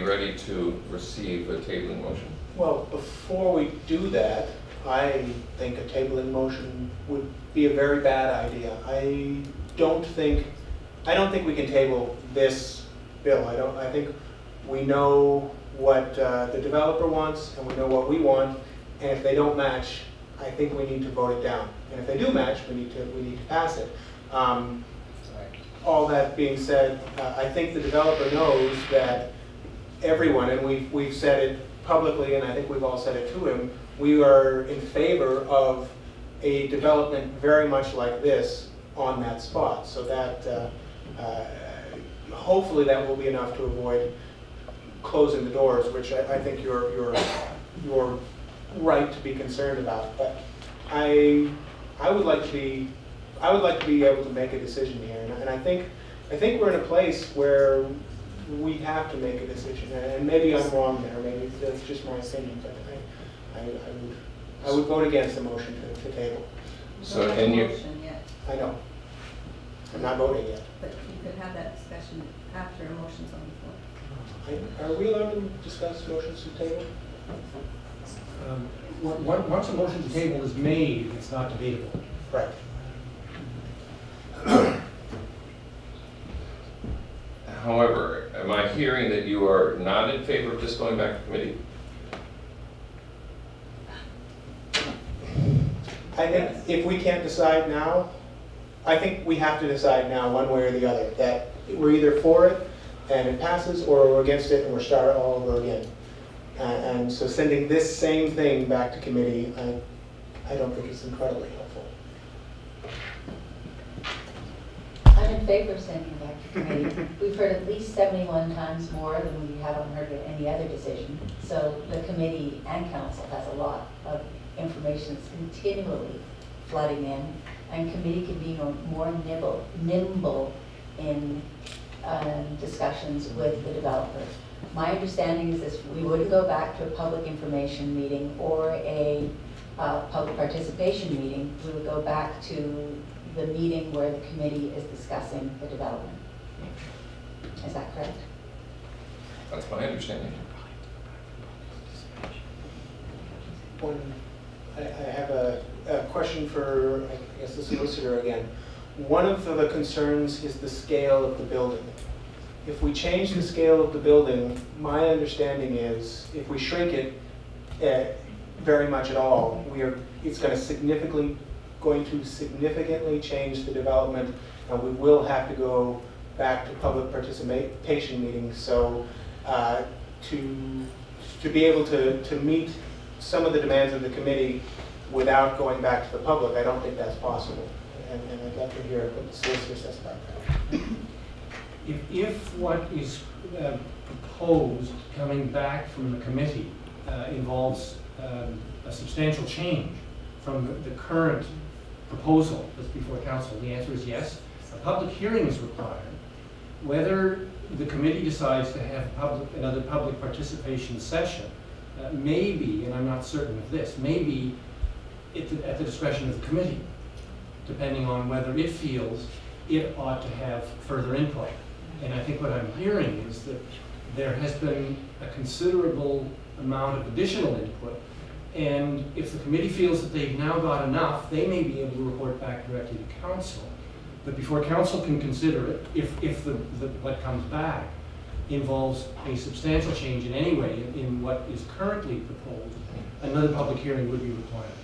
ready to receive a tabling motion? Well, before we do that, I think a tabling motion would be a very bad idea. I don't think we can table this bill. I think we know what the developer wants and we know what we want, and if they don't match, I think we need to vote it down. And if they do match, we need to pass it. All that being said, I think the developer knows that everyone, and we've said it publicly, and I think we've all said it to him, we are in favor of a development very much like this on that spot. So that hopefully that will be enough to avoid closing the doors, which I think you're right to be concerned about. But I would like to be able to make a decision here, and I think we're in a place where we have to make a decision, and maybe I'm wrong there. Maybe that's just my opinion, but I would vote against the motion to table. So can you? I know. I'm not voting yet. But you could have that discussion after a motion's on the floor. Are we allowed to discuss motions to table? Once a motion to table is made, it's not debatable. Right. However, am I hearing that you are not in favor of just going back to committee? I think if we can't decide now, I think we have to decide now one way or the other, that we're either for it and it passes, or we're against it and we're starting all over again. And so sending this same thing back to committee, I don't think it's incredibly helpful. I'm in favor of sending it back to committee. We've heard at least 71 times more than we haven't heard of any other decision. So the committee and council has a lot of information that's continually flooding in, and committee can be more nimble in discussions with the developers. My understanding is this: we would go back to a public information meeting or a public participation meeting. We would go back to the meeting where the committee is discussing the development. Is that correct? That's my understanding. I have a question for, I guess, the solicitor again. One of the concerns is the scale of the building. If we change the scale of the building, my understanding is if we shrink it very much at all, it's going to significantly change the development, and we will have to go back to public participation meetings. So to be able to meet some of the demands of the committee without going back to the public, I don't think that's possible. And I'd love to hear what the solicitor says about that. If what is proposed coming back from the committee involves a substantial change from the current proposal that's before council, the answer is yes. A public hearing is required. Whether the committee decides to have another public participation session may be, and I'm not certain of this, may be at the discretion of the committee, depending on whether it feels it ought to have further input. And I think what I'm hearing is that there has been a considerable amount of additional input, and if the committee feels that they've now got enough, they may be able to report back directly to council. But before council can consider it, if what comes back involves a substantial change in any way in what is currently proposed, another public hearing would be required.